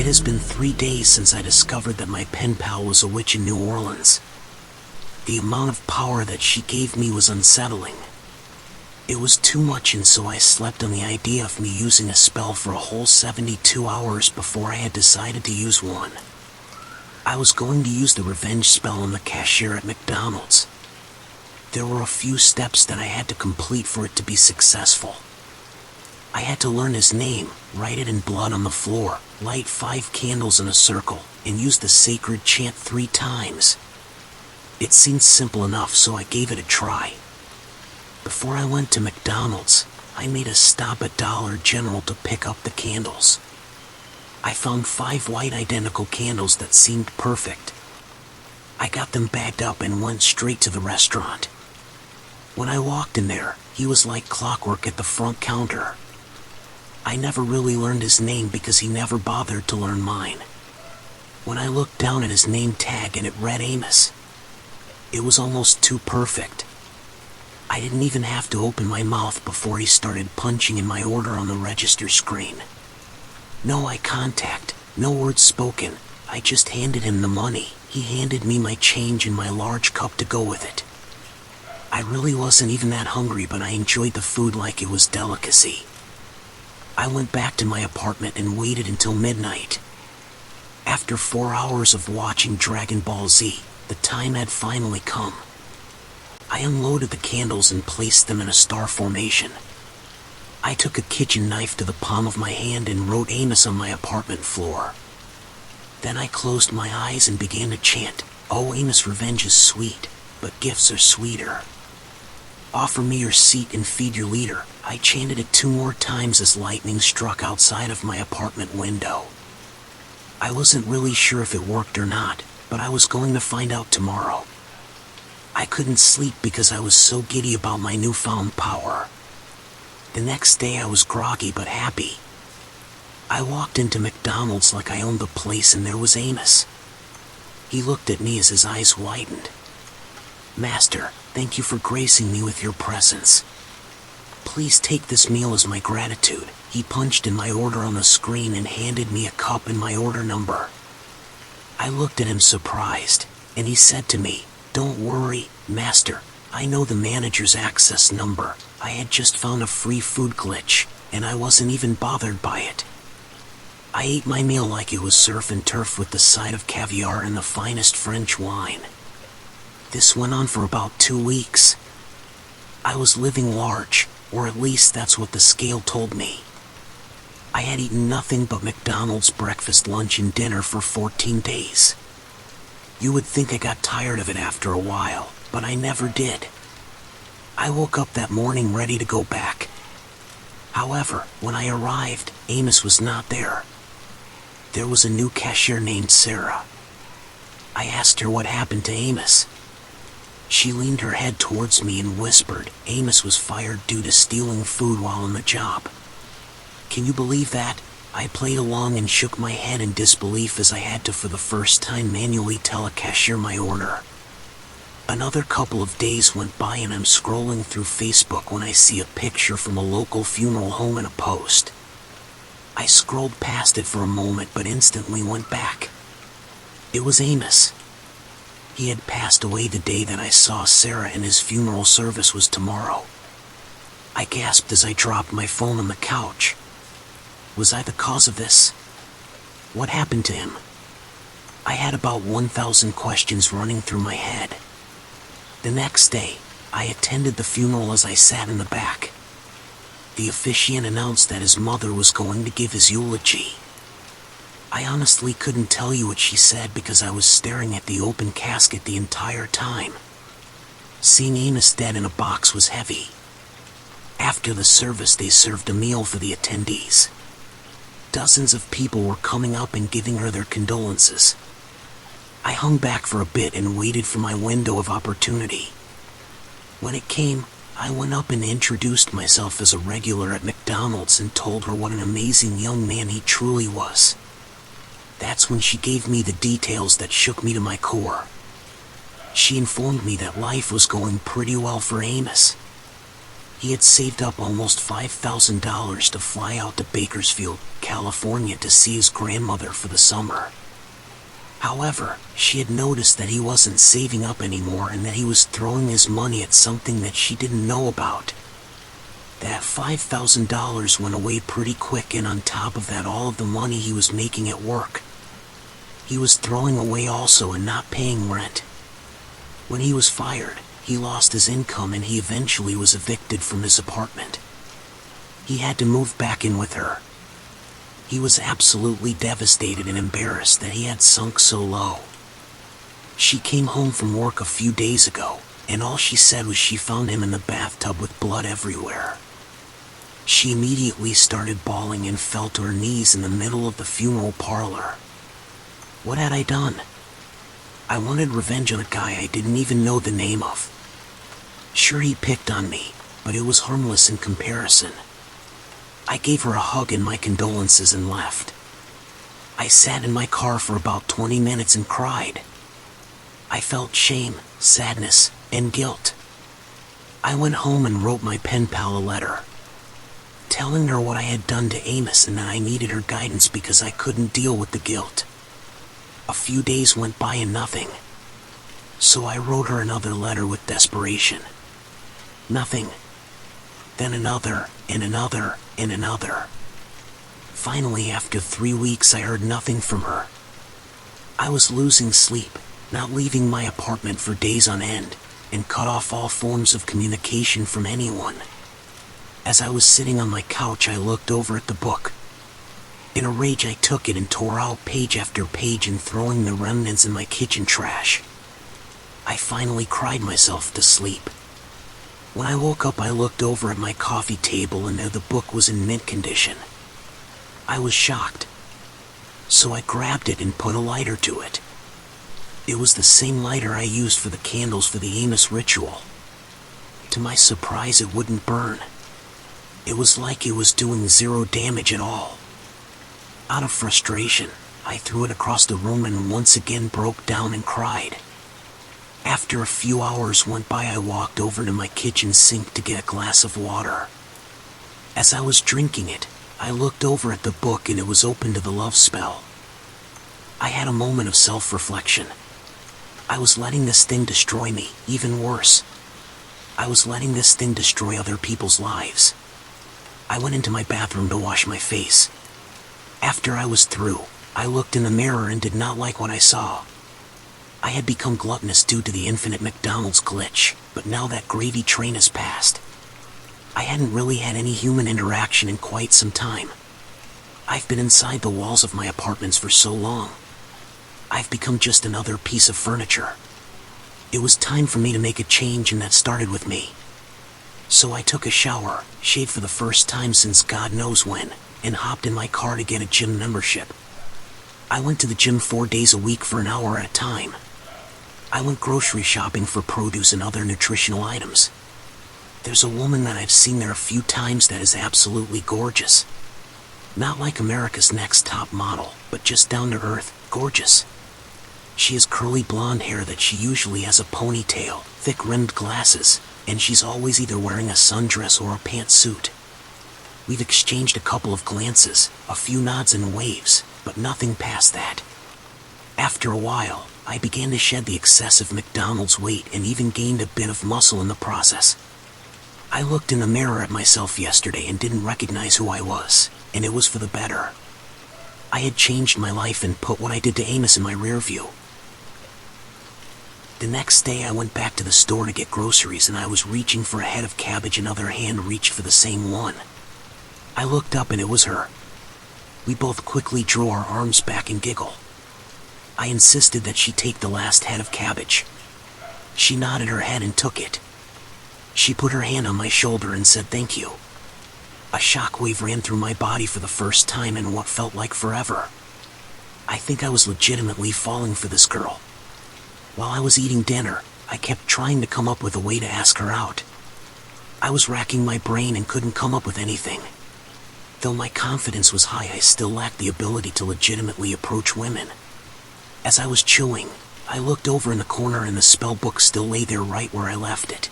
It has been 3 days since I discovered that my pen pal was a witch in New Orleans. The amount of power that she gave me was unsettling. It was too much, and so I slept on the idea of me using a spell for a whole 72 hours before I had decided to use one. I was going to use the revenge spell on the cashier at McDonald's. There were a few steps that I had to complete for it to be successful. I had to learn his name, write it in blood on the floor, light 5 candles in a circle, and use the sacred chant 3 times. It seemed simple enough, so I gave it a try. Before I went to McDonald's, I made a stop at Dollar General to pick up the candles. I found 5 white identical candles that seemed perfect. I got them bagged up and went straight to the restaurant. When I walked in there, he was like clockwork at the front counter. I never really learned his name because he never bothered to learn mine. When I looked down at his name tag and it read Amos, it was almost too perfect. I didn't even have to open my mouth before he started punching in my order on the register screen. No eye contact, no words spoken. I just handed him the money. He handed me my change and my large cup to go with it. I really wasn't even that hungry, but I enjoyed the food like it was delicacy. I went back to my apartment and waited until midnight. After 4 hours of watching Dragon Ball Z, the time had finally come. I unloaded the candles and placed them in a star formation. I took a kitchen knife to the palm of my hand and wrote Amos on my apartment floor. Then I closed my eyes and began to chant, "Oh Amos, revenge is sweet, but gifts are sweeter. Offer me your seat and feed your leader." I chanted it 2 more times as lightning struck outside of my apartment window. I wasn't really sure if it worked or not, but I was going to find out tomorrow. I couldn't sleep because I was so giddy about my newfound power. The next day I was groggy but happy. I walked into McDonald's like I owned the place, and there was Amos. He looked at me as his eyes widened. "Master, thank you for gracing me with your presence. Please take this meal as my gratitude." He punched in my order on the screen and handed me a cup and my order number. I looked at him surprised, and he said to me, "Don't worry, Master, I know the manager's access number. I had just found a free food glitch, and I wasn't even bothered by it." I ate my meal like it was surf and turf with the side of caviar and the finest French wine. This went on for about 2 weeks. I was living large, or at least that's what the scale told me. I had eaten nothing but McDonald's breakfast, lunch, and dinner for 14 days. You would think I got tired of it after a while, but I never did. I woke up that morning ready to go back. However, when I arrived, Amos was not there. There was a new cashier named Sarah. I asked her what happened to Amos. She leaned her head towards me and whispered, "Amos was fired due to stealing food while on the job." Can you believe that? I played along and shook my head in disbelief as I had to, for the first time, manually tell a cashier my order. Another couple of days went by and I'm scrolling through Facebook when I see a picture from a local funeral home in a post. I scrolled past it for a moment but instantly went back. It was Amos. He had passed away the day that I saw Sarah, and his funeral service was tomorrow. I gasped as I dropped my phone on the couch. Was I the cause of this? What happened to him? I had about 1,000 questions running through my head. The next day, I attended the funeral as I sat in the back. The officiant announced that his mother was going to give his eulogy. I honestly couldn't tell you what she said because I was staring at the open casket the entire time. Seeing Amos dead in a box was heavy. After the service, they served a meal for the attendees. Dozens of people were coming up and giving her their condolences. I hung back for a bit and waited for my window of opportunity. When it came, I went up and introduced myself as a regular at McDonald's and told her what an amazing young man he truly was. That's when she gave me the details that shook me to my core. She informed me that life was going pretty well for Amos. He had saved up almost $5,000 to fly out to Bakersfield, California to see his grandmother for the summer. However, she had noticed that he wasn't saving up anymore and that he was throwing his money at something that she didn't know about. That $5,000 went away pretty quick, and on top of that, all of the money he was making at work, he was throwing away also and not paying rent. When he was fired, he lost his income and he eventually was evicted from his apartment. He had to move back in with her. He was absolutely devastated and embarrassed that he had sunk so low. She came home from work a few days ago, and all she said was she found him in the bathtub with blood everywhere. She immediately started bawling and fell to her knees in the middle of the funeral parlor. What had I done? I wanted revenge on a guy I didn't even know the name of. Sure, he picked on me, but it was harmless in comparison. I gave her a hug and my condolences and left. I sat in my car for about 20 minutes and cried. I felt shame, sadness, and guilt. I went home and wrote my pen pal a letter, telling her what I had done to Amos and that I needed her guidance because I couldn't deal with the guilt. A few days went by and nothing. So I wrote her another letter with desperation. Nothing. Then another, and another, and another. Finally, after 3 weeks, I heard nothing from her. I was losing sleep, not leaving my apartment for days on end, and cut off all forms of communication from anyone. As I was sitting on my couch, I looked over at the book. In a rage, I took it and tore out page after page and throwing the remnants in my kitchen trash. I finally cried myself to sleep. When I woke up, I looked over at my coffee table and there the book was in mint condition. I was shocked. So I grabbed it and put a lighter to it. It was the same lighter I used for the candles for the Amos ritual. To my surprise, it wouldn't burn. It was like it was doing 0 damage at all. Out of frustration, I threw it across the room and once again broke down and cried. After a few hours went by, I walked over to my kitchen sink to get a glass of water. As I was drinking it, I looked over at the book and it was open to the love spell. I had a moment of self-reflection. I was letting this thing destroy me, even worse. I was letting this thing destroy other people's lives. I went into my bathroom to wash my face. After I was through, I looked in the mirror and did not like what I saw. I had become gluttonous due to the infinite McDonald's glitch, but now that gravy train has passed. I hadn't really had any human interaction in quite some time. I've been inside the walls of my apartments for so long. I've become just another piece of furniture. It was time for me to make a change, and that started with me. So I took a shower, shaved for the first time since God knows when, and hopped in my car to get a gym membership. I went to the gym 4 days a week for an hour at a time. I went grocery shopping for produce and other nutritional items. There's a woman that I've seen there a few times that is absolutely gorgeous. Not like America's Next Top Model, but just down to earth, gorgeous. She has curly blonde hair that she usually has a ponytail, thick rimmed glasses, and she's always either wearing a sundress or a pantsuit. We've exchanged a couple of glances, a few nods and waves, but nothing past that. After a while, I began to shed the excessive McDonald's weight and even gained a bit of muscle in the process. I looked in the mirror at myself yesterday and didn't recognize who I was, and it was for the better. I had changed my life and put what I did to Amos in my rear view. The next day I went back to the store to get groceries and I was reaching for a head of cabbage, another hand reached for the same one. I looked up and it was her. We both quickly drew our arms back and giggled. I insisted that she take the last head of cabbage. She nodded her head and took it. She put her hand on my shoulder and said thank you. A shockwave ran through my body for the first time in what felt like forever. I think I was legitimately falling for this girl. While I was eating dinner, I kept trying to come up with a way to ask her out. I was racking my brain and couldn't come up with anything. Though my confidence was high, I still lacked the ability to legitimately approach women. As I was chewing, I looked over in the corner and the spell book still lay there right where I left it.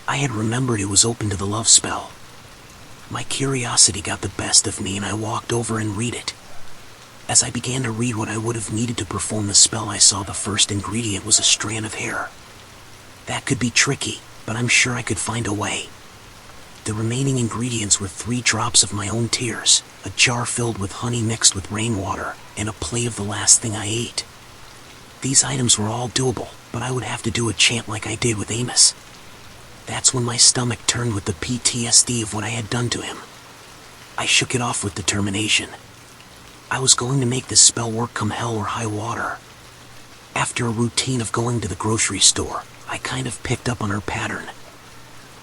I I had remembered it was open to the love spell. My curiosity got the best of me and I walked over and read it. As I began to read what I would have needed to perform the spell, I saw the first ingredient was a strand of hair. That could be tricky, but I'm sure I could find a way. The remaining ingredients were 3 drops of my own tears, a jar filled with honey mixed with rainwater, and a plate of the last thing I ate. These items were all doable, but I would have to do a chant like I did with Amos. That's when my stomach turned with the PTSD of what I had done to him. I shook it off with determination. I was going to make this spell work come hell or high water. After a routine of going to the grocery store, I kind of picked up on her pattern.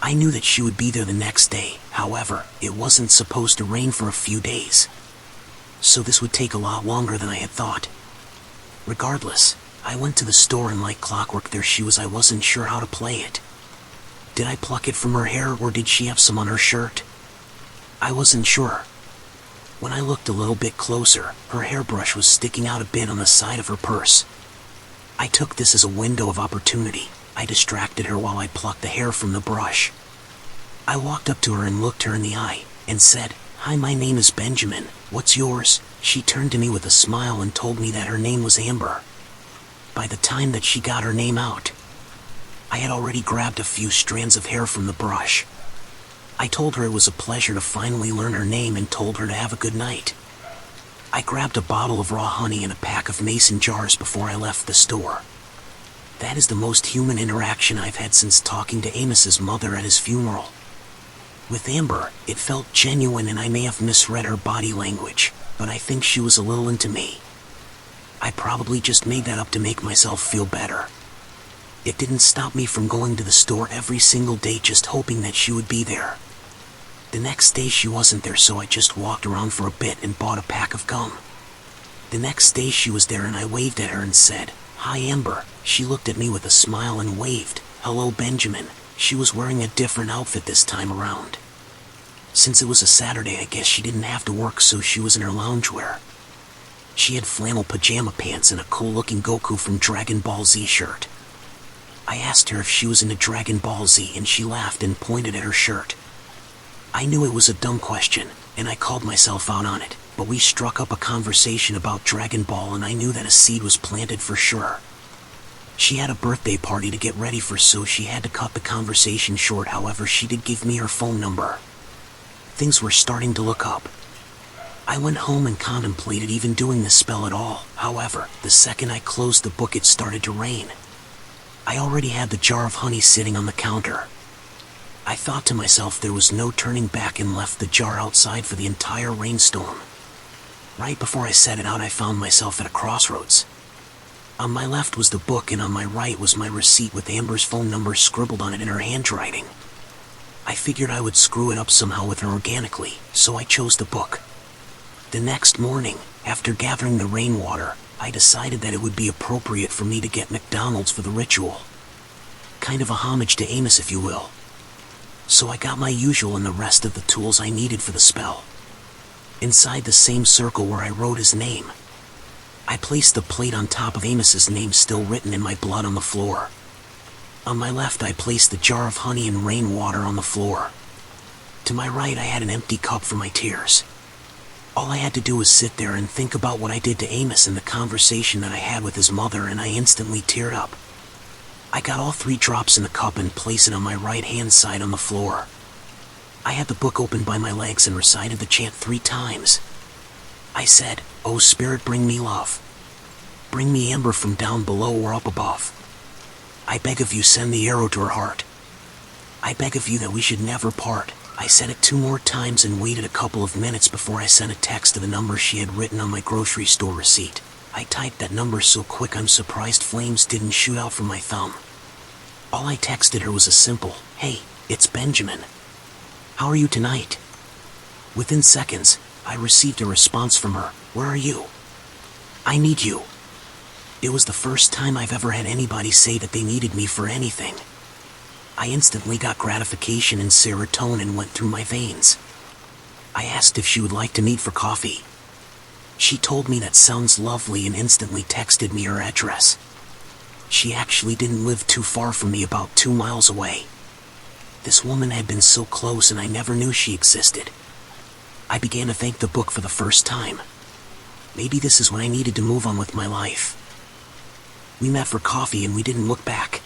I knew that she would be there the next day. However, it wasn't supposed to rain for a few days, so this would take a lot longer than I had thought. Regardless, I went to the store and like clockwork there she was. I wasn't sure how to play it. Did I pluck it from her hair or did she have some on her shirt? I wasn't sure. When I looked a little bit closer, her hairbrush was sticking out a bit on the side of her purse. I took this as a window of opportunity. I distracted her while I plucked the hair from the brush. I walked up to her and looked her in the eye, and said, "Hi, my name is Benjamin. What's yours?" She turned to me with a smile and told me that her name was Amber. By the time that she got her name out, I had already grabbed a few strands of hair from the brush. I told her it was a pleasure to finally learn her name and told her to have a good night. I grabbed a bottle of raw honey and a pack of mason jars before I left the store. That is the most human interaction I've had since talking to Amos's mother at his funeral. With Amber, it felt genuine and I may have misread her body language, but I think she was a little into me. I probably just made that up to make myself feel better. It didn't stop me from going to the store every single day just hoping that she would be there. The next day she wasn't there, so I just walked around for a bit and bought a pack of gum. The next day she was there and I waved at her and said, "Hi, Amber." She looked at me with a smile and waved, "Hello, Benjamin." She was wearing a different outfit this time around. Since it was a Saturday, I guess she didn't have to work, so she was in her loungewear. She had flannel pajama pants and a cool-looking Goku from Dragon Ball Z shirt. I asked her if she was into Dragon Ball Z and she laughed and pointed at her shirt. I knew it was a dumb question, and I called myself out on it, but we struck up a conversation about Dragon Ball and I knew that a seed was planted for sure. She had a birthday party to get ready for, so she had to cut the conversation short. However, she did give me her phone number. Things were starting to look up. I went home and contemplated even doing this spell at all. However, the second I closed the book it started to rain. I already had the jar of honey sitting on the counter. I thought to myself there was no turning back and left the jar outside for the entire rainstorm. Right before I set it out, I found myself at a crossroads. On my left was the book and on my right was my receipt with Amber's phone number scribbled on it in her handwriting. I figured I would screw it up somehow with her organically, so I chose the book. The next morning, after gathering the rainwater, I decided that it would be appropriate for me to get McDonald's for the ritual. Kind of a homage to Amos, if you will. So I got my usual and the rest of the tools I needed for the spell. Inside the same circle where I wrote his name, I placed the plate on top of Amos's name still written in my blood on the floor. On my left I placed the jar of honey and rainwater on the floor. To my right I had an empty cup for my tears. All I had to do was sit there and think about what I did to Amos and the conversation that I had with his mother, and I instantly teared up. I got all 3 drops in the cup and placed it on my right-hand side on the floor. I had the book open by my legs and recited the chant 3 times. I said, "Oh Spirit, bring me love. Bring me Amber from down below or up above. I beg of you, send the arrow to her heart. I beg of you that we should never part." I said it 2 more times and waited a couple of minutes before I sent a text to the number she had written on my grocery store receipt. I typed that number so quick I'm surprised flames didn't shoot out from my thumb. All I texted her was a simple, "Hey, it's Benjamin. How are you tonight?" Within seconds, I received a response from her, "Where are you? I need you." It was the first time I've ever had anybody say that they needed me for anything. I instantly got gratification and serotonin went through my veins. I asked if she would like to meet for coffee. She told me that sounds lovely and instantly texted me her address. She actually didn't live too far from me, about 2 miles away. This woman had been so close and I never knew she existed. I began to thank the book for the first time. Maybe this is when I needed to move on with my life. We met for coffee and we didn't look back.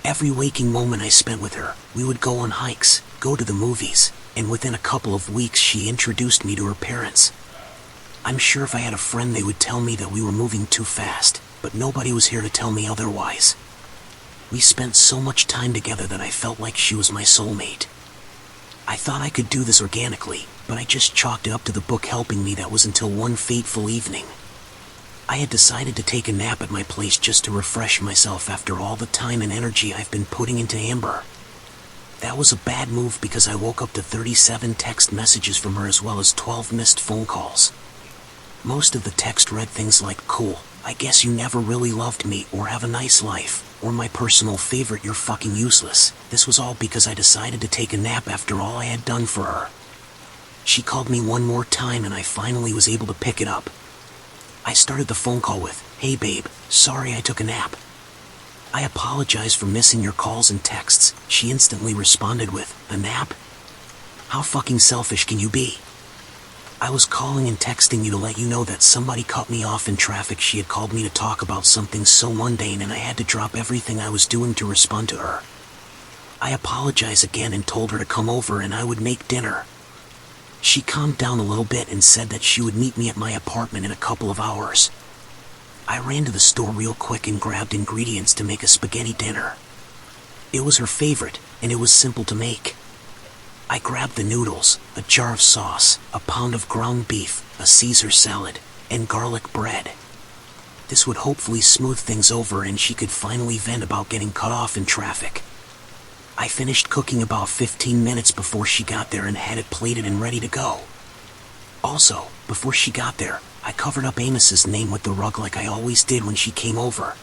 Every waking moment I spent with her, we would go on hikes, go to the movies, and within a couple of weeks she introduced me to her parents. I'm sure if I had a friend they would tell me that we were moving too fast, but nobody was here to tell me otherwise. We spent so much time together that I felt like she was my soulmate. I thought I could do this organically, but I just chalked it up to the book helping me. That was until one fateful evening. I had decided to take a nap at my place just to refresh myself after all the time and energy I've been putting into Amber. That was a bad move because I woke up to 37 text messages from her as well as 12 missed phone calls. Most of the text read things like, "Cool, I guess you never really loved me," or "Have a nice life," or my personal favorite, "You're fucking useless." This was all because I decided to take a nap after all I had done for her. She called me one more time and I finally was able to pick it up. I started the phone call with, "Hey babe, sorry I took a nap." "I apologize for missing your calls and texts." She instantly responded with, "A nap? How fucking selfish can you be? I was calling and texting you to let you know that somebody cut me off in traffic." She had called me to talk about something so mundane and I had to drop everything I was doing to respond to her. I apologized again and told her to come over and I would make dinner. She calmed down a little bit and said that she would meet me at my apartment in a couple of hours. I ran to the store real quick and grabbed ingredients to make a spaghetti dinner. It was her favorite, and it was simple to make. I grabbed the noodles, a jar of sauce, a pound of ground beef, a Caesar salad, and garlic bread. This would hopefully smooth things over and she could finally vent about getting cut off in traffic. I finished cooking about 15 minutes before she got there and had it plated and ready to go. Also, before she got there, I covered up Amos's name with the rug like I always did when she came over.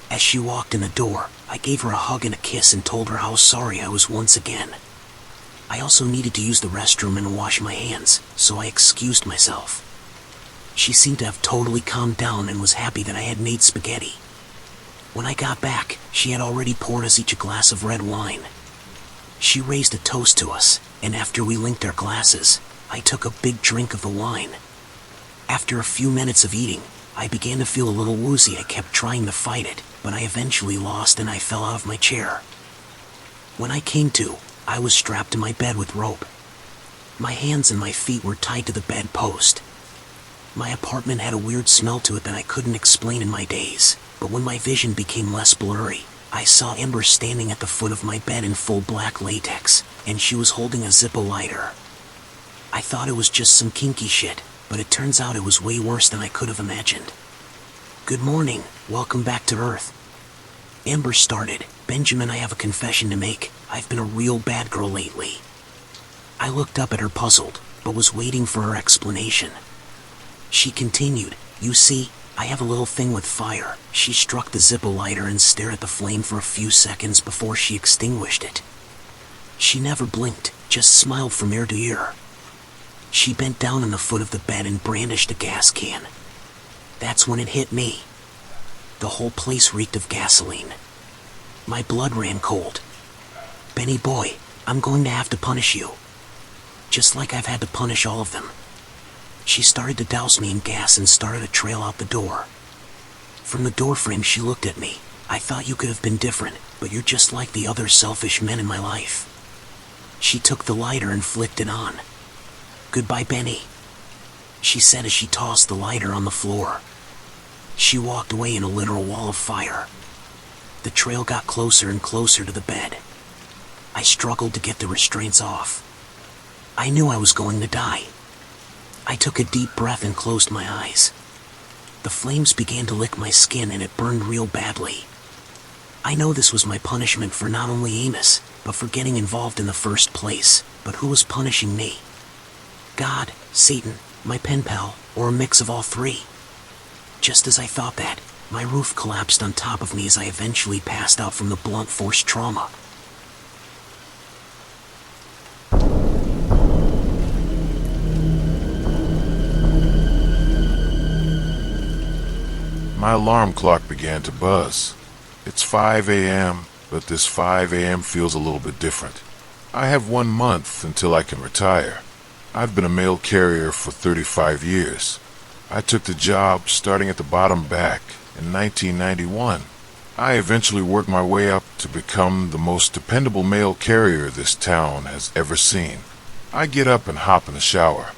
As she walked in the door, I gave her a hug and a kiss and told her how sorry I was once again. I also needed to use the restroom and wash my hands, so I excused myself. She seemed to have totally calmed down and was happy that I had made spaghetti. When I got back, she had already poured us each a glass of red wine. She raised a toast to us, and after we linked our glasses, I took a big drink of the wine. After a few minutes of eating, I began to feel a little woozy. I kept trying to fight it, but I eventually lost and I fell out of my chair. When I came to, I was strapped to my bed with rope. My hands and my feet were tied to the bed post. My apartment had a weird smell to it that I couldn't explain in my daze, but when my vision became less blurry, I saw Amber standing at the foot of my bed in full black latex, and she was holding a Zippo lighter. I thought it was just some kinky shit, but it turns out it was way worse than I could have imagined. "Good morning, welcome back to Earth." Amber started. "Benjamin, I have a confession to make. I've been a real bad girl lately." I looked up at her puzzled, but was waiting for her explanation. She continued, "You see, I have a little thing with fire." She struck the Zippo lighter and stared at the flame for a few seconds before she extinguished it. She never blinked, just smiled from ear to ear. She bent down on the foot of the bed and brandished a gas can. That's when it hit me. The whole place reeked of gasoline. My blood ran cold. "Benny boy, I'm going to have to punish you. Just like I've had to punish all of them." She started to douse me in gas and started to trail out the door. From the doorframe she looked at me. "I thought you could have been different, but you're just like the other selfish men in my life." She took the lighter and flicked it on. "Goodbye, Benny," she said as she tossed the lighter on the floor. She walked away in a literal wall of fire. The trail got closer and closer to the bed. I struggled to get the restraints off. I knew I was going to die. I took a deep breath and closed my eyes. The flames began to lick my skin and it burned real badly. I know this was my punishment for not only Amos, but for getting involved in the first place. But who was punishing me? God, Satan, my pen pal, or a mix of all three? Just as I thought that, my roof collapsed on top of me as I eventually passed out from the blunt force trauma. My alarm clock began to buzz. It's 5 a.m., but this 5 a.m. feels a little bit different. I have 1 month until I can retire. I've been a mail carrier for 35 years. I took the job starting at the bottom back in 1991. I eventually worked my way up to become the most dependable mail carrier this town has ever seen. I get up and hop in the shower.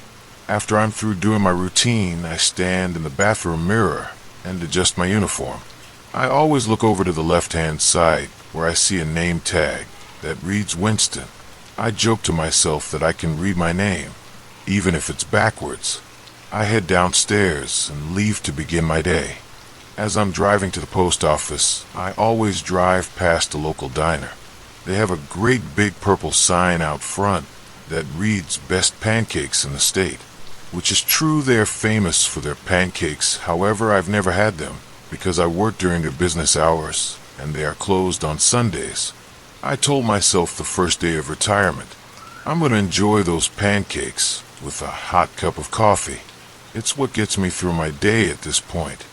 After I'm through doing my routine, I stand in the bathroom mirror and adjust my uniform. I always look over to the left-hand side where I see a name tag that reads Winston. I joke to myself that I can read my name, even if it's backwards. I head downstairs and leave to begin my day. As I'm driving to the post office, I always drive past a local diner. They have a great big purple sign out front that reads Best Pancakes in the state, which is true. They are famous for their pancakes. However, I've never had them because I work during their business hours and they are closed on Sundays. I told myself the first day of retirement, I'm going to enjoy those pancakes with a hot cup of coffee. It's what gets me through my day at this point,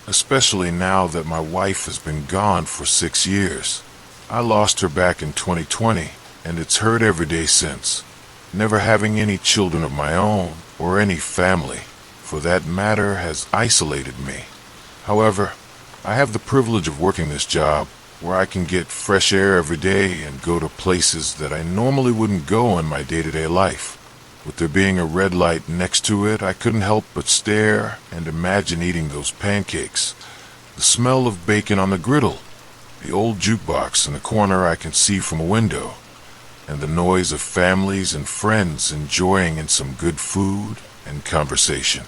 especially now that my wife has been gone for 6 years. I lost her back in 2020, and it's hurt every day since. Never having any children of my own, or any family, for that matter, has isolated me. However, I have the privilege of working this job, where I can get fresh air every day and go to places that I normally wouldn't go in my day-to-day life. With there being a red light next to it, I couldn't help but stare and imagine eating those pancakes. The smell of bacon on the griddle, the old jukebox in the corner I can see from a window, and the noise of families and friends enjoying in some good food and conversation.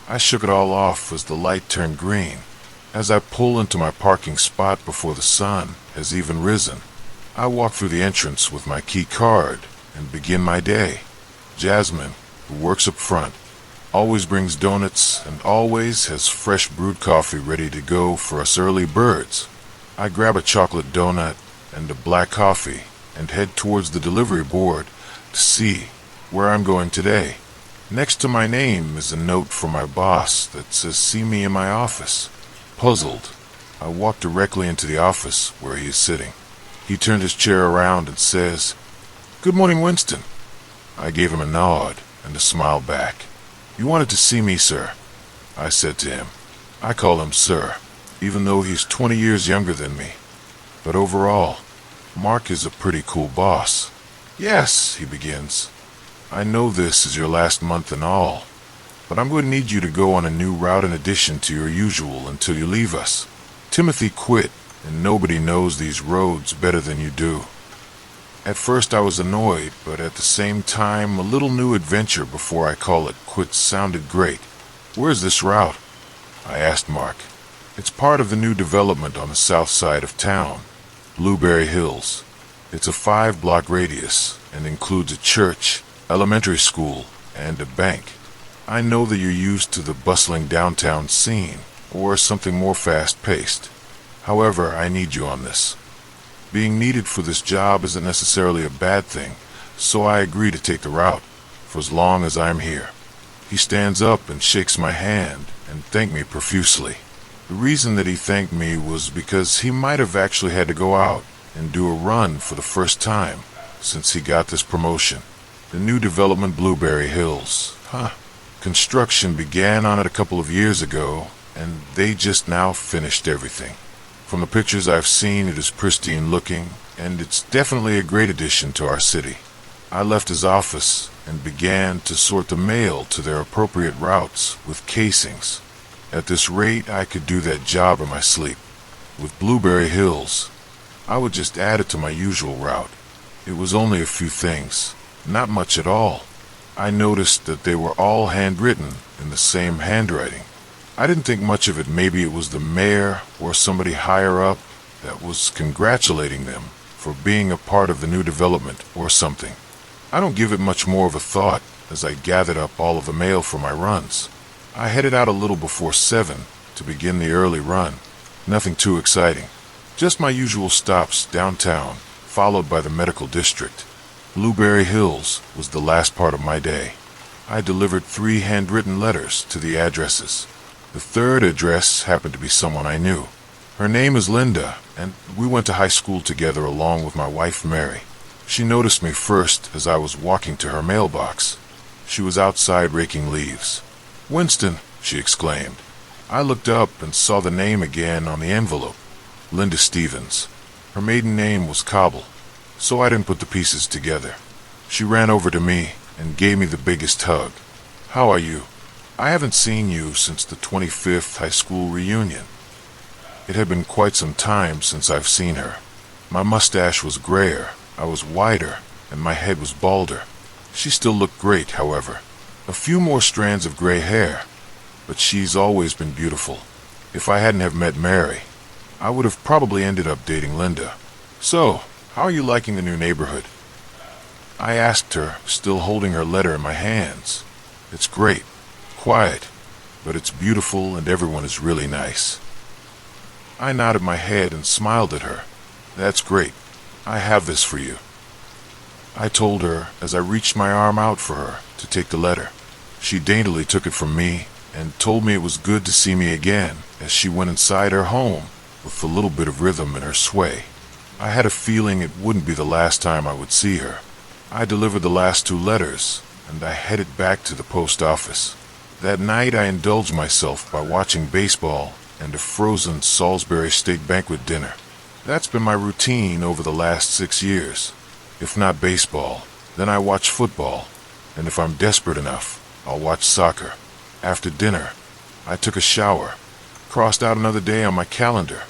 I shook it all off as the light turned green. As I pull into my parking spot before the sun has even risen, I walk through the entrance with my key card and begin my day. Jasmine, who works up front, always brings donuts and always has fresh brewed coffee ready to go for us early birds. I grab a chocolate donut and a black coffee and head towards the delivery board to see where I'm going today. Next to my name is a note from my boss that says see me in my office. Puzzled, I walk directly into the office where he is sitting. He turned his chair around and says, "Good morning, Winston." I gave him a nod and a smile back. "You wanted to see me, sir," I said to him. I call him sir, even though he's 20 years younger than me. But overall, Mark is a pretty cool boss. "Yes," he begins. "I know this is your last month and all, but I'm going to need you to go on a new route in addition to your usual until you leave us. Timothy quit, and nobody knows these roads better than you do." At first I was annoyed, but at the same time a little new adventure before I call it quits sounded great. "Where's this route?" I asked Mark. "It's part of the new development on the south side of town, Blueberry Hills. It's a 5-block radius and includes a church, elementary school, and a bank. I know that you're used to the bustling downtown scene, or something more fast-paced. However, I need you on this. Being needed for this job isn't necessarily a bad thing, so I agree to take the route, for as long as I'm here." He stands up and shakes my hand and thanked me profusely. The reason that he thanked me was because he might have actually had to go out and do a run for the first time since he got this promotion. The new development Blueberry Hills. Construction began on it a couple of years ago, and they just now finished everything. From the pictures I've seen, it is pristine looking, and it's definitely a great addition to our city. I left his office and began to sort the mail to their appropriate routes with casings. At this rate, I could do that job in my sleep. With Blueberry Hills, I would just add it to my usual route. It was only a few things, not much at all. I noticed that they were all handwritten in the same handwriting. I didn't think much of it. Maybe it was the mayor or somebody higher up that was congratulating them for being a part of the new development or something. I don't give it much more of a thought as I gathered up all of the mail for my runs. I headed out a little before 7 to begin the early run. Nothing too exciting. Just my usual stops downtown, followed by the medical district. Blueberry Hills was the last part of my day. I delivered 3 handwritten letters to the addresses. The third address happened to be someone I knew. Her name is Linda, and we went to high school together along with my wife Mary. She noticed me first as I was walking to her mailbox. She was outside raking leaves. "Winston," she exclaimed. I looked up and saw the name again on the envelope. Linda Stevens. Her maiden name was Cobble, so I didn't put the pieces together. She ran over to me and gave me the biggest hug. "How are you? I haven't seen you since the 25th high school reunion." It had been quite some time since I've seen her. My mustache was grayer, I was whiter, and my head was balder. She still looked great, however. A few more strands of gray hair, but she's always been beautiful. If I hadn't have met Mary, I would have probably ended up dating Linda. "So, how are you liking the new neighborhood?" I asked her, still holding her letter in my hands. "It's great. Quiet, but it's beautiful and everyone is really nice." I nodded my head and smiled at her. "That's great. I have this for you." I told her as I reached my arm out for her to take the letter. She daintily took it from me and told me it was good to see me again as she went inside her home with a little bit of rhythm in her sway. I had a feeling it wouldn't be the last time I would see her. I delivered the last 2 letters and I headed back to the post office. That night I indulged myself by watching baseball and a frozen Salisbury steak banquet dinner. That's been my routine over the last 6 years. If not baseball, then I watch football, and if I'm desperate enough, I'll watch soccer. After dinner, I took a shower, crossed out another day on my calendar,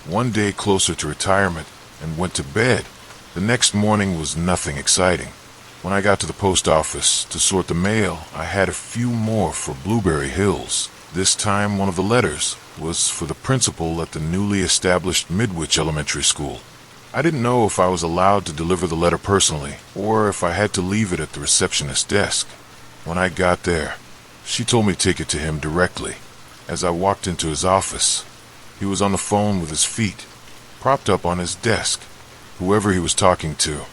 one day closer to retirement, and went to bed. The next morning was nothing exciting. When I got to the post office to sort the mail, I had a few more for Blueberry Hills. This time one of the letters was for the principal at the newly established Midwich Elementary School. I didn't know if I was allowed to deliver the letter personally, or if I had to leave it at the receptionist's desk. When I got there, she told me to take it to him directly. As I walked into his office, he was on the phone with his feet propped up on his desk. Whoever he was talking to,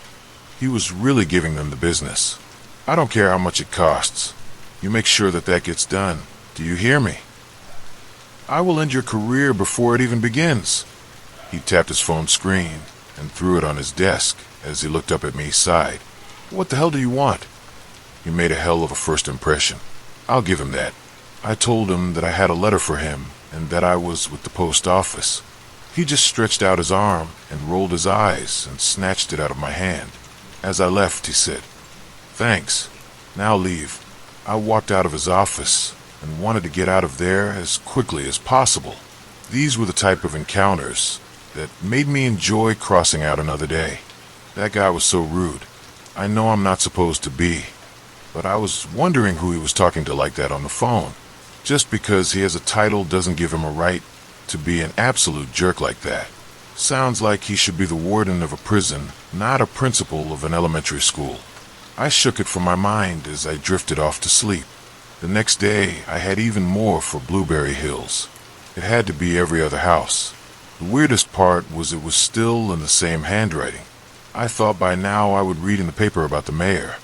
he was really giving them the business. "I don't care how much it costs. You make sure that gets done. Do you hear me? I will end your career before it even begins." He tapped his phone screen and threw it on his desk as he looked up at me, sighed. "What the hell do you want?" He made a hell of a first impression. I'll give him that. I told him that I had a letter for him and that I was with the post office. He just stretched out his arm and rolled his eyes and snatched it out of my hand. As I left, he said, "Thanks. Now leave." I walked out of his office and wanted to get out of there as quickly as possible. These were the type of encounters that made me enjoy crossing out another day. That guy was so rude. I know I'm not supposed to be, but I was wondering who he was talking to like that on the phone. Just because he has a title doesn't give him a right to be an absolute jerk like that. Sounds like he should be the warden of a prison, not a principal of an elementary school. I shook it from my mind as I drifted off to sleep. The next day, I had even more for Blueberry Hills. It had to be every other house. The weirdest part was it was still in the same handwriting. I thought by now I would read in the paper about the mayor,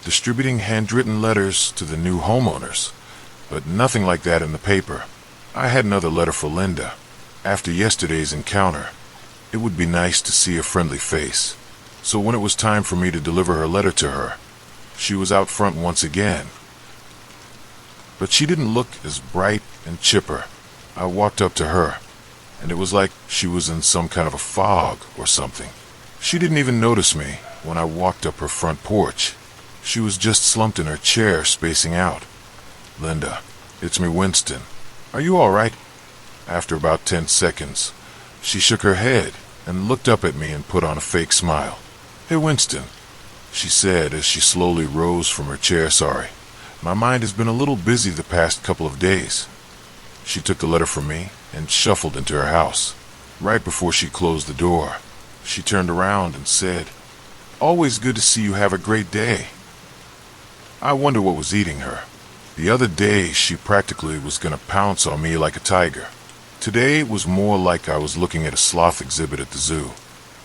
distributing handwritten letters to the new homeowners, but nothing like that in the paper. I had another letter for Linda. After yesterday's encounter, it would be nice to see a friendly face. So when it was time for me to deliver her letter to her, she was out front once again. But she didn't look as bright and chipper. I walked up to her, and it was like she was in some kind of a fog or something. She didn't even notice me when I walked up her front porch. She was just slumped in her chair, spacing out. "Linda, it's me, Winston. Are you all right?" After about 10 seconds, she shook her head and looked up at me and put on a fake smile. "Hey, Winston," she said as she slowly rose from her chair. "Sorry. My mind has been a little busy the past couple of days." She took the letter from me and shuffled into her house. Right before she closed the door, she turned around and said, "Always good to see you have a great day." I wonder what was eating her. The other day, she practically was going to pounce on me like a tiger. Today, it was more like I was looking at a sloth exhibit at the zoo.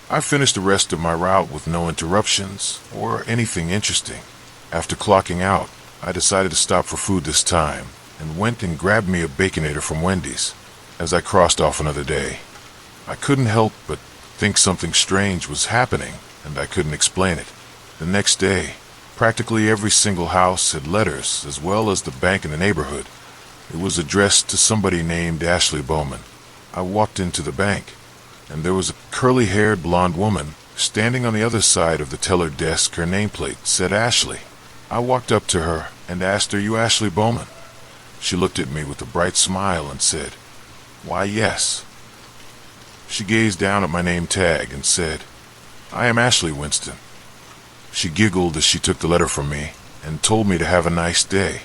I finished the rest of my route with no interruptions or anything interesting. After clocking out, I decided to stop for food this time and went and grabbed me a Baconator from Wendy's. As I crossed off another day, I couldn't help but think something strange was happening, and I couldn't explain it. The next day, practically every single house had letters, as well as the bank in the neighborhood. It was addressed to somebody named Ashley Bowman. I walked into the bank, and there was a curly-haired blonde woman standing on the other side of the teller desk. Her nameplate said Ashley. I walked up to her and asked, "Are you Ashley Bowman?" She looked at me with a bright smile and said, "Why, yes." She gazed down at my name tag and said, "I am Ashley Winston." She giggled as she took the letter from me and told me to have a nice day.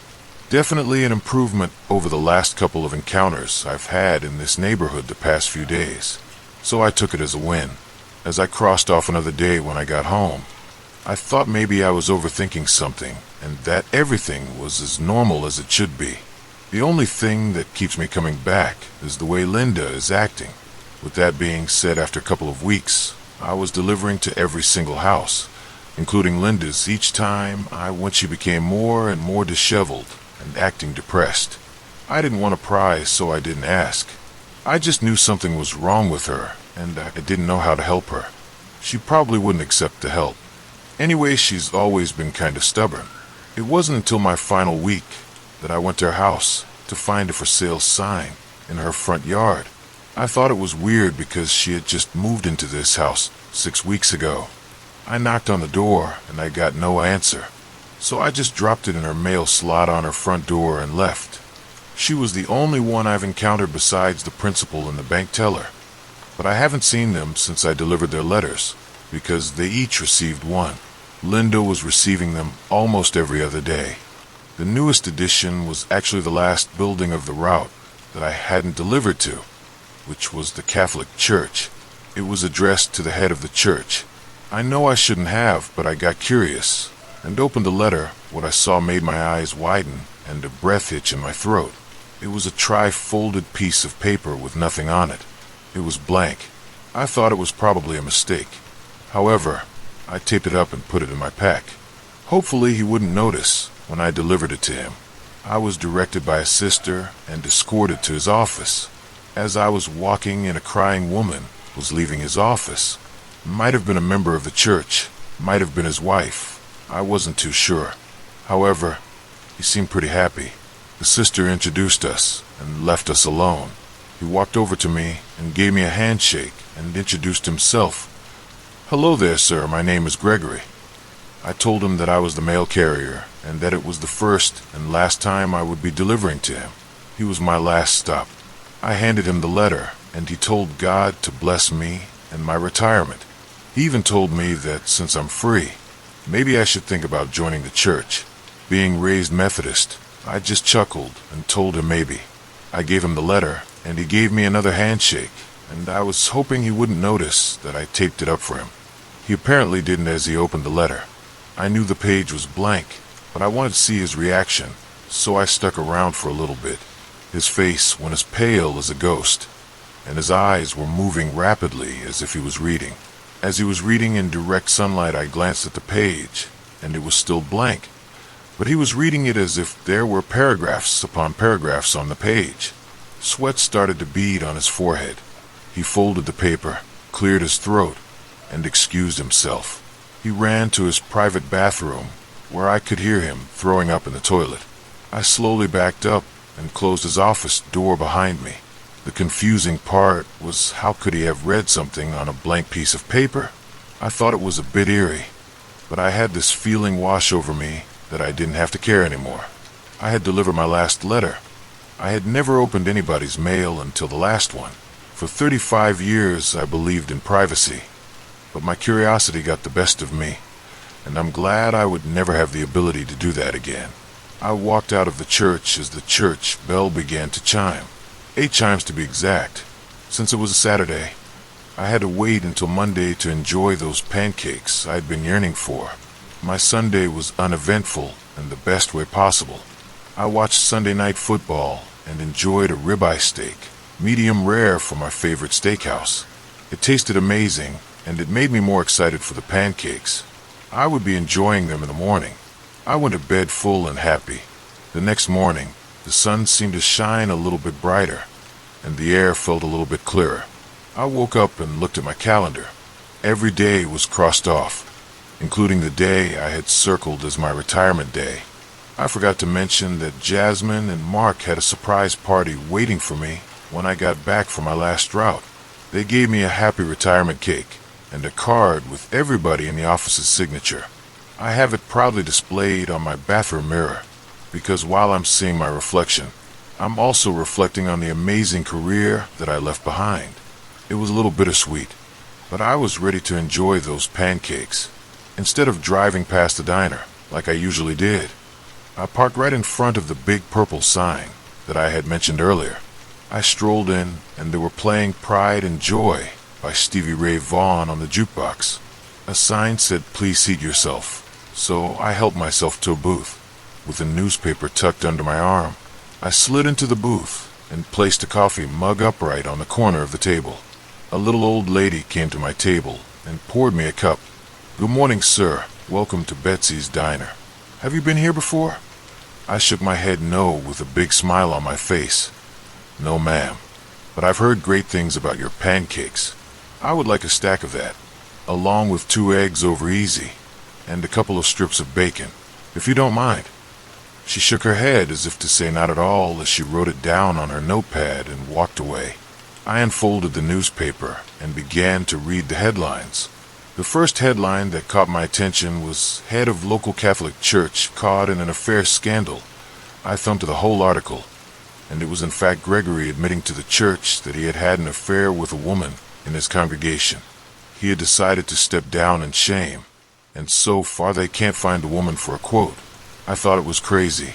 Definitely an improvement over the last couple of encounters I've had in this neighborhood the past few days. So I took it as a win. As I crossed off another day when I got home, I thought maybe I was overthinking something and that everything was as normal as it should be. The only thing that keeps me coming back is the way Linda is acting. With that being said, after a couple of weeks, I was delivering to every single house, including Linda's, each time I went she became more and more disheveled and acting depressed. I didn't want a prize, so I didn't ask. I just knew something was wrong with her, and I didn't know how to help her. She probably wouldn't accept the help. Anyway, she's always been kind of stubborn. It wasn't until my final week that I went to her house to find a for sale sign in her front yard. I thought it was weird because she had just moved into this house 6 weeks ago. I knocked on the door and I got no answer, so I just dropped it in her mail slot on her front door and left. She was the only one I've encountered besides the principal and the bank teller, but I haven't seen them since I delivered their letters because they each received one. Linda was receiving them almost every other day. The newest addition was actually the last building of the route that I hadn't delivered to, which was the Catholic Church. It was addressed to the head of the church. I know I shouldn't have, but I got curious and opened the letter. What I saw made my eyes widen and a breath hitch in my throat. It was a tri-folded piece of paper with nothing on it. It was blank. I thought it was probably a mistake. However, I taped it up and put it in my pack. Hopefully he wouldn't notice when I delivered it to him. I was directed by a sister and escorted to his office. As I was walking in, a crying woman was leaving his office. Might have been a member of the church, might have been his wife. I wasn't too sure. However, he seemed pretty happy. The sister introduced us and left us alone. He walked over to me and gave me a handshake and introduced himself. "Hello there, sir. My name is Gregory." I told him that I was the mail carrier and that it was the first and last time I would be delivering to him. He was my last stop. I handed him the letter, and he told God to bless me and my retirement. He even told me that since I'm free, maybe I should think about joining the church. Being raised Methodist, I just chuckled and told him maybe. I gave him the letter, and he gave me another handshake, and I was hoping he wouldn't notice that I taped it up for him. He apparently didn't as he opened the letter. I knew the page was blank, but I wanted to see his reaction, so I stuck around for a little bit. His face went as pale as a ghost, and his eyes were moving rapidly as if he was reading. As he was reading in direct sunlight, I glanced at the page, and it was still blank. But he was reading it as if there were paragraphs upon paragraphs on the page. Sweat started to bead on his forehead. He folded the paper, cleared his throat, and excused himself. He ran to his private bathroom, where I could hear him throwing up in the toilet. I slowly backed up and closed his office door behind me. The confusing part was, how could he have read something on a blank piece of paper? I thought it was a bit eerie, but I had this feeling wash over me that I didn't have to care anymore. I had delivered my last letter. I had never opened anybody's mail until the last one. For 35 years I believed in privacy, but my curiosity got the best of me, and I'm glad I would never have the ability to do that again. I walked out of the church as the church bell began to chime. 8 chimes to be exact. Since it was a Saturday, I had to wait until Monday to enjoy those pancakes I'd been yearning for. My Sunday was uneventful in the best way possible. I watched Sunday night football and enjoyed a ribeye steak, medium rare from my favorite steakhouse. It tasted amazing, and it made me more excited for the pancakes. I would be enjoying them in the morning. I went to bed full and happy. The next morning, the sun seemed to shine a little bit brighter, and the air felt a little bit clearer. I woke up and looked at my calendar. Every day was crossed off, including the day I had circled as my retirement day. I forgot to mention that Jasmine and Mark had a surprise party waiting for me when I got back from my last route. They gave me a happy retirement cake and a card with everybody in the office's signature. I have it proudly displayed on my bathroom mirror because while I'm seeing my reflection, I'm also reflecting on the amazing career that I left behind. It was a little bittersweet, but I was ready to enjoy those pancakes. Instead of driving past the diner, like I usually did, I parked right in front of the big purple sign that I had mentioned earlier. I strolled in, and they were playing Pride and Joy by Stevie Ray Vaughan on the jukebox. A sign said, "Please seat yourself," so I helped myself to a booth. With a newspaper tucked under my arm, I slid into the booth and placed a coffee mug upright on the corner of the table. A little old lady came to my table and poured me a cup. "Good morning, sir. Welcome to Betsy's Diner. Have you been here before?" I shook my head no with a big smile on my face. "No, ma'am, but I've heard great things about your pancakes. I would like a stack of that, along with 2 eggs over easy, and a couple of strips of bacon, if you don't mind." She shook her head as if to say not at all as she wrote it down on her notepad and walked away. I unfolded the newspaper and began to read the headlines. The first headline that caught my attention was "Head of Local Catholic Church Caught in an Affair Scandal." I thumbed to the whole article, and it was in fact Gregory admitting to the church that he had had an affair with a woman in his congregation. He had decided to step down in shame, and so far they can't find the woman for a quote. I thought it was crazy,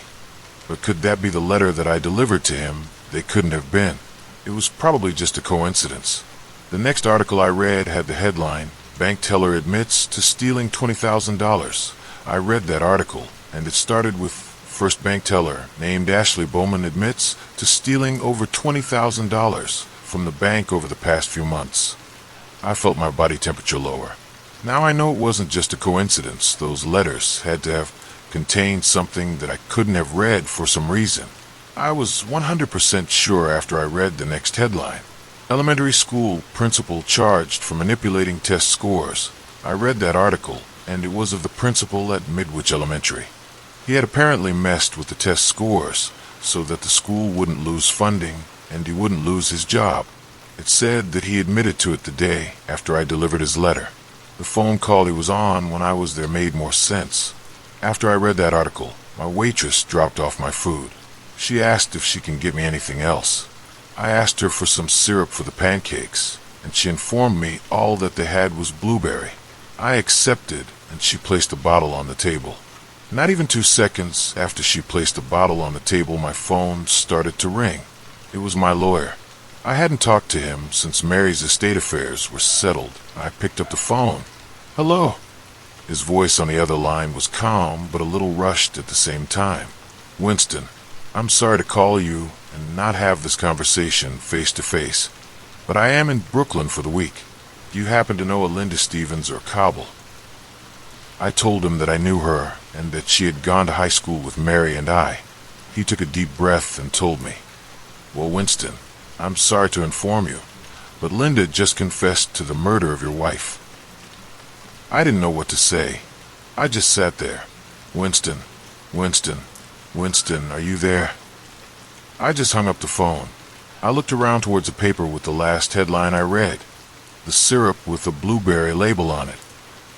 but could that be the letter that I delivered to him? They couldn't have been. It was probably just a coincidence. The next article I read had the headline, "Bank Teller Admits to Stealing $20,000. I read that article, and it started with first bank teller named Ashley Bowman admits to stealing over $20,000 from the bank over the past few months. I felt my body temperature lower. Now I know it wasn't just a coincidence. Those letters had to have contained something that I couldn't have read for some reason. I was 100% sure after I read the next headline. Elementary school principal charged for manipulating test scores. I read that article, and it was of the principal at Midwich Elementary. He had apparently messed with the test scores so that the school wouldn't lose funding and he wouldn't lose his job. It said that he admitted to it the day after I delivered his letter. The phone call he was on when I was there made more sense. After I read that article, my waitress dropped off my food. She asked if she can get me anything else. I asked her for some syrup for the pancakes, and she informed me all that they had was blueberry. I accepted, and she placed a bottle on the table. Not even 2 seconds after she placed the bottle on the table, my phone started to ring. It was my lawyer. I hadn't talked to him since Mary's estate affairs were settled. I picked up the phone. "Hello." His voice on the other line was calm, but a little rushed at the same time. "Winston, I'm sorry to call you and not have this conversation face to face, but I am in Brooklyn for the week. Do you happen to know a Linda Stevens or Cobble?" I told him that I knew her and that she had gone to high school with Mary and I. He took a deep breath and told me, "Well, Winston, I'm sorry to inform you, but Linda just confessed to the murder of your wife." I didn't know what to say. I just sat there. "Winston, Winston, Winston, are you there?" I just hung up the phone. I looked around towards the paper with the last headline I read, the syrup with a blueberry label on it,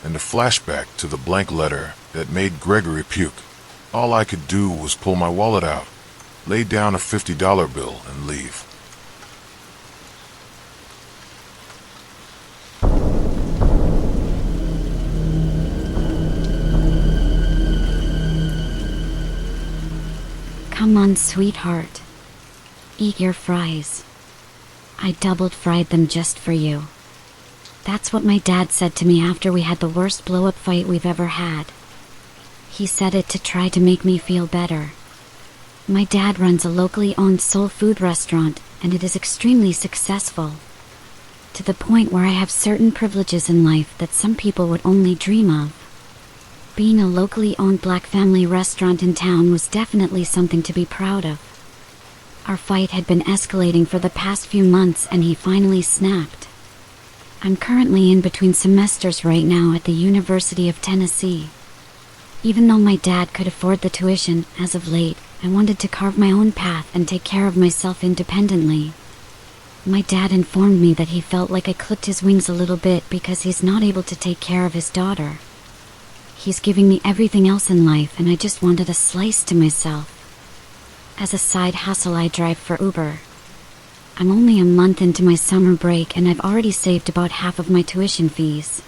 and a flashback to the blank letter that made Gregory puke. All I could do was pull my wallet out, lay down a $50 bill, and leave. Come on, sweetheart. Eat your fries. I doubled fried them just for you. That's what my dad said to me after we had the worst blow-up fight we've ever had. He said it to try to make me feel better. My dad runs a locally owned soul food restaurant, and it is extremely successful. To the point where I have certain privileges in life that some people would only dream of. Being a locally owned black family restaurant in town was definitely something to be proud of. Our fight had been escalating for the past few months and he finally snapped. I'm currently in between semesters right now at the University of Tennessee. Even though my dad could afford the tuition, as of late, I wanted to carve my own path and take care of myself independently. My dad informed me that he felt like I clipped his wings a little bit because he's not able to take care of his daughter. He's giving me everything else in life and I just wanted a slice to myself. As a side hustle, I drive for Uber. I'm only a month into my summer break and I've already saved about half of my tuition fees.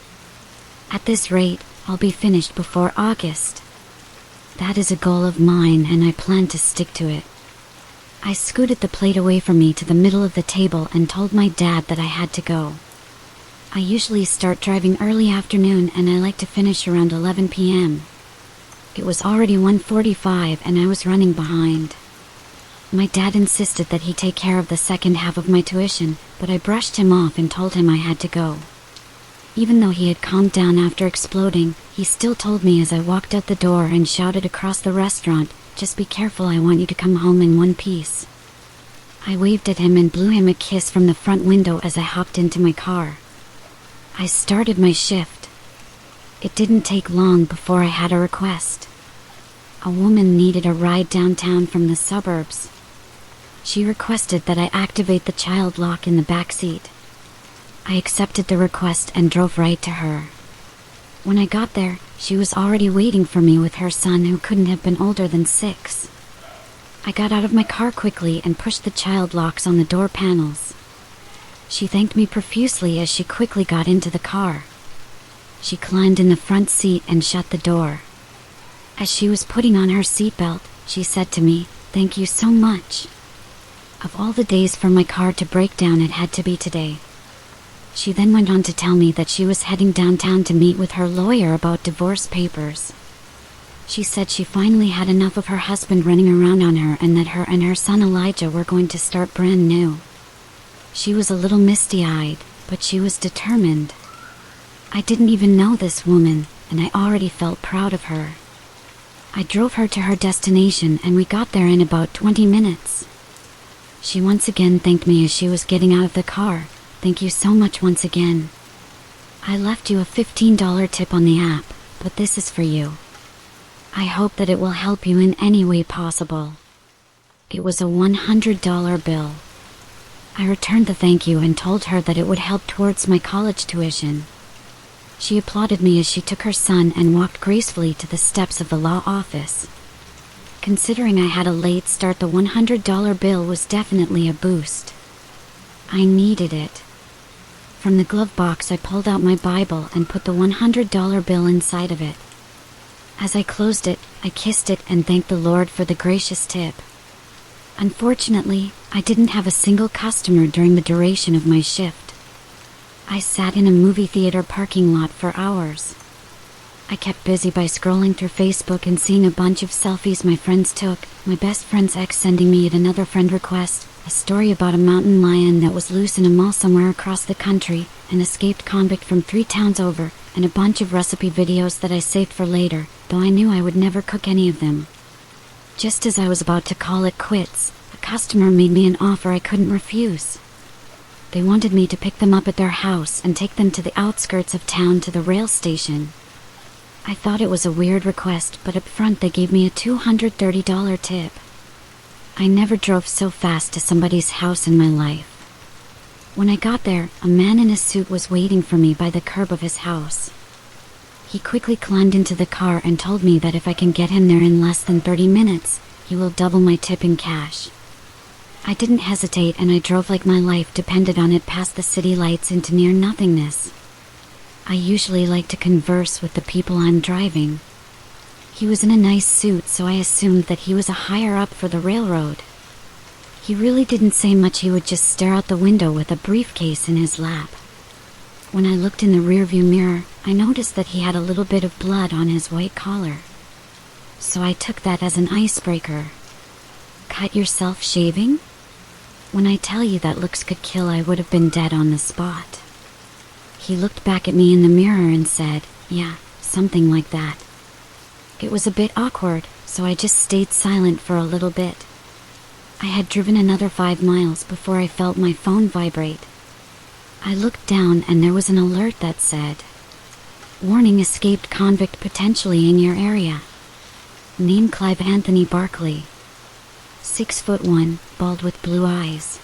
At this rate, I'll be finished before August. That is a goal of mine and I plan to stick to it. I scooted the plate away from me to the middle of the table and told my dad that I had to go. I usually start driving early afternoon and I like to finish around 11 p.m. It was already 1:45 and I was running behind. My dad insisted that he take care of the second half of my tuition, but I brushed him off and told him I had to go. Even though he had calmed down after exploding, he still told me as I walked out the door and shouted across the restaurant, "Just be careful, I want you to come home in one piece." I waved at him and blew him a kiss from the front window as I hopped into my car. I started my shift. It didn't take long before I had a request. A woman needed a ride downtown from the suburbs. She requested that I activate the child lock in the back seat. I accepted the request and drove right to her. When I got there, she was already waiting for me with her son who couldn't have been older than 6. I got out of my car quickly and pushed the child locks on the door panels. She thanked me profusely as she quickly got into the car. She climbed in the front seat and shut the door. As she was putting on her seatbelt, she said to me, "Thank you so much." Of all the days for my car to break down, it had to be today. She then went on to tell me that she was heading downtown to meet with her lawyer about divorce papers. She said she finally had enough of her husband running around on her and that her and her son Elijah were going to start brand new. She was a little misty-eyed, but she was determined. I didn't even know this woman, and I already felt proud of her. I drove her to her destination and we got there in about 20 minutes. She once again thanked me as she was getting out of the car. "Thank you so much once again. I left you a $15 tip on the app, but this is for you. I hope that it will help you in any way possible." It was a $100 bill. I returned the thank you and told her that it would help towards my college tuition. She applauded me as she took her son and walked gracefully to the steps of the law office. Considering I had a late start, the $100 bill was definitely a boost. I needed it. From the glove box, I pulled out my Bible and put the $100 bill inside of it. As I closed it, I kissed it and thanked the Lord for the gracious tip. Unfortunately, I didn't have a single customer during the duration of my shift. I sat in a movie theater parking lot for hours. I kept busy by scrolling through Facebook and seeing a bunch of selfies my friends took, my best friend's ex sending me yet another friend request, a story about a mountain lion that was loose in a mall somewhere across the country, an escaped convict from 3 towns over, and a bunch of recipe videos that I saved for later, though I knew I would never cook any of them. Just as I was about to call it quits, a customer made me an offer I couldn't refuse. They wanted me to pick them up at their house and take them to the outskirts of town to the rail station. I thought it was a weird request, but up front they gave me a $230 tip. I never drove so fast to somebody's house in my life. When I got there, a man in a suit was waiting for me by the curb of his house. He quickly climbed into the car and told me that if I can get him there in less than 30 minutes, he will double my tip in cash. I didn't hesitate and I drove like my life depended on it past the city lights into near nothingness. I usually like to converse with the people I'm driving. He was in a nice suit, so I assumed that he was a higher up for the railroad. He really didn't say much, he would just stare out the window with a briefcase in his lap. When I looked in the rearview mirror, I noticed that he had a little bit of blood on his white collar. So I took that as an icebreaker. Cut yourself shaving? When I tell you that looks could kill, I would have been dead on the spot. He looked back at me in the mirror and said, "Yeah, something like that." It was a bit awkward, so I just stayed silent for a little bit. I had driven another 5 miles before I felt my phone vibrate. I looked down and there was an alert that said, "Warning, escaped convict potentially in your area. Name Clive Anthony Barkley. 6'1", bald with blue eyes.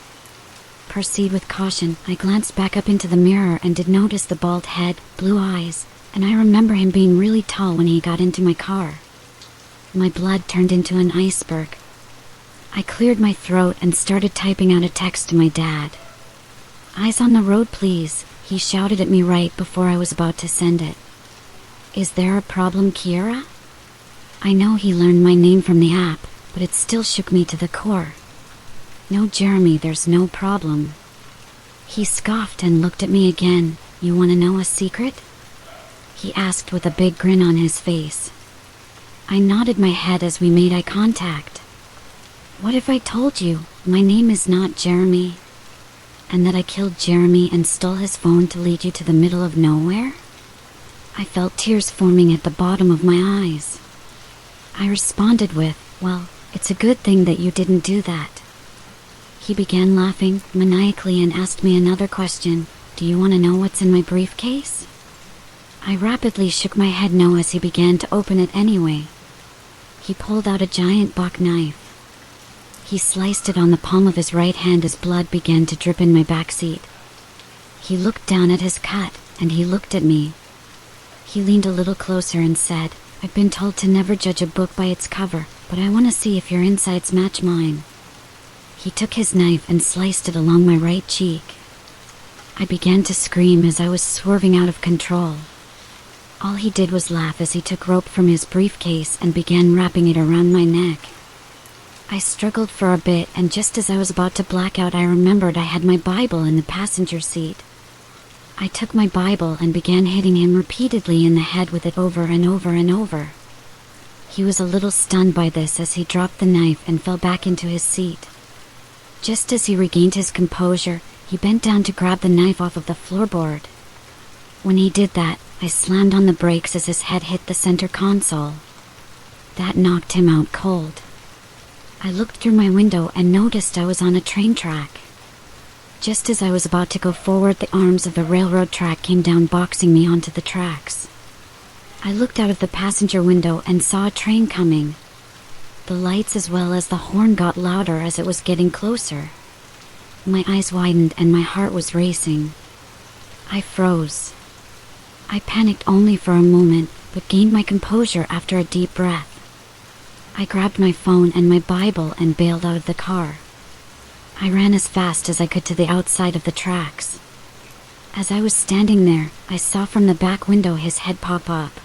Proceed with caution." I glanced back up into the mirror and did notice the bald head, blue eyes, and I remember him being really tall when he got into my car. My blood turned into an iceberg. I cleared my throat and started typing out a text to my dad. "Eyes on the road, please," he shouted at me right before I was about to send it. "Is there a problem, Kiera?" I know he learned my name from the app, but it still shook me to the core. "No, Jeremy, there's no problem." He scoffed and looked at me again. "You want to know a secret?" he asked with a big grin on his face. I nodded my head as we made eye contact. "What if I told you my name is not Jeremy, and that I killed Jeremy and stole his phone to lead you to the middle of nowhere?" I felt tears forming at the bottom of my eyes. I responded with, "Well, it's a good thing that you didn't do that." He began laughing maniacally and asked me another question. "Do you want to know what's in my briefcase?" I rapidly shook my head no as he began to open it anyway. He pulled out a giant buck knife. He sliced it on the palm of his right hand as blood began to drip in my backseat. He looked down at his cut, and he looked at me. He leaned a little closer and said, "I've been told to never judge a book by its cover, but I want to see if your insides match mine." He took his knife and sliced it along my right cheek. I began to scream as I was swerving out of control. All he did was laugh as he took rope from his briefcase and began wrapping it around my neck. I struggled for a bit, and just as I was about to black out, I remembered I had my Bible in the passenger seat. I took my Bible and began hitting him repeatedly in the head with it over and over and over. He was a little stunned by this as he dropped the knife and fell back into his seat. Just as he regained his composure, he bent down to grab the knife off of the floorboard. When he did that, I slammed on the brakes as his head hit the center console. That knocked him out cold. I looked through my window and noticed I was on a train track. Just as I was about to go forward, the arms of the railroad track came down, boxing me onto the tracks. I looked out of the passenger window and saw a train coming. The lights as well as the horn got louder as it was getting closer. My eyes widened and my heart was racing. I froze. I panicked only for a moment, but gained my composure after a deep breath. I grabbed my phone and my Bible and bailed out of the car. I ran as fast as I could to the outside of the tracks. As I was standing there, I saw from the back window his head pop up.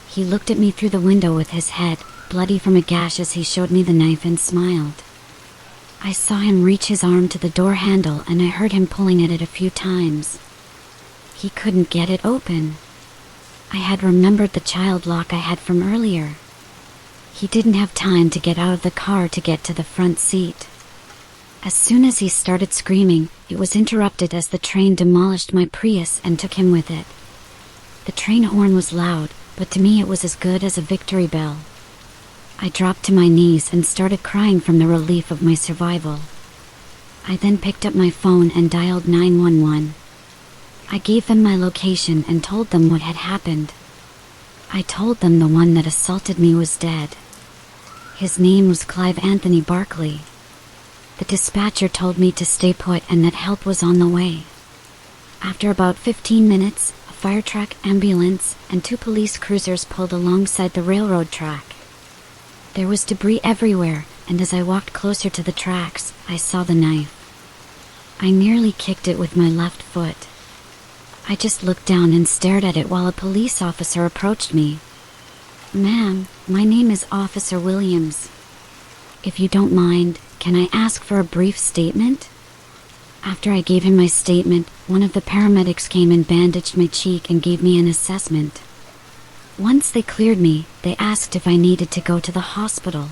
He looked at me through the window with his head bloody from a gash as he showed me the knife and smiled. I saw him reach his arm to the door handle and I heard him pulling at it a few times. He couldn't get it open. I had remembered the child lock I had from earlier. He didn't have time to get out of the car to get to the front seat. As soon as he started screaming, it was interrupted as the train demolished my Prius and took him with it. The train horn was loud, but to me it was as good as a victory bell. I dropped to my knees and started crying from the relief of my survival. I then picked up my phone and dialed 911. I gave them my location and told them what had happened. I told them the one that assaulted me was dead. His name was Clive Anthony Barkley. The dispatcher told me to stay put and that help was on the way. After about 15 minutes, a fire truck, ambulance, and 2 police cruisers pulled alongside the railroad track. There was debris everywhere, and as I walked closer to the tracks, I saw the knife. I nearly kicked it with my left foot. I just looked down and stared at it while a police officer approached me. "Ma'am, my name is Officer Williams. If you don't mind, can I ask for a brief statement?" After I gave him my statement, one of the paramedics came and bandaged my cheek and gave me an assessment. Once they cleared me, they asked if I needed to go to the hospital.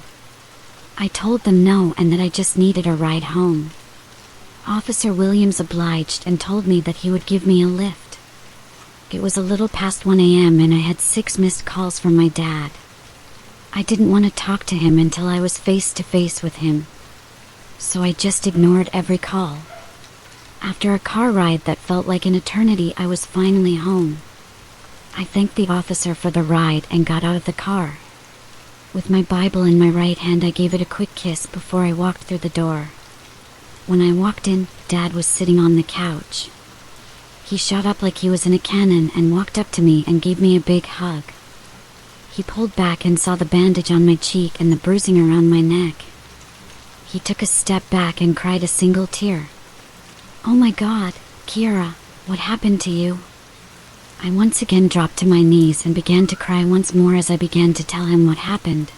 I told them no and that I just needed a ride home. Officer Williams obliged and told me that he would give me a lift. It was a little past 1 a.m. and I had 6 missed calls from my dad. I didn't want to talk to him until I was face to face with him, so I just ignored every call. After a car ride that felt like an eternity, I was finally home. I thanked the officer for the ride and got out of the car. With my Bible in my right hand, I gave it a quick kiss before I walked through the door. When I walked in, Dad was sitting on the couch. He shot up like he was in a cannon and walked up to me and gave me a big hug. He pulled back and saw the bandage on my cheek and the bruising around my neck. He took a step back and cried a single tear. "Oh my God, Kira, what happened to you?" I once again dropped to my knees and began to cry once more as I began to tell him what happened.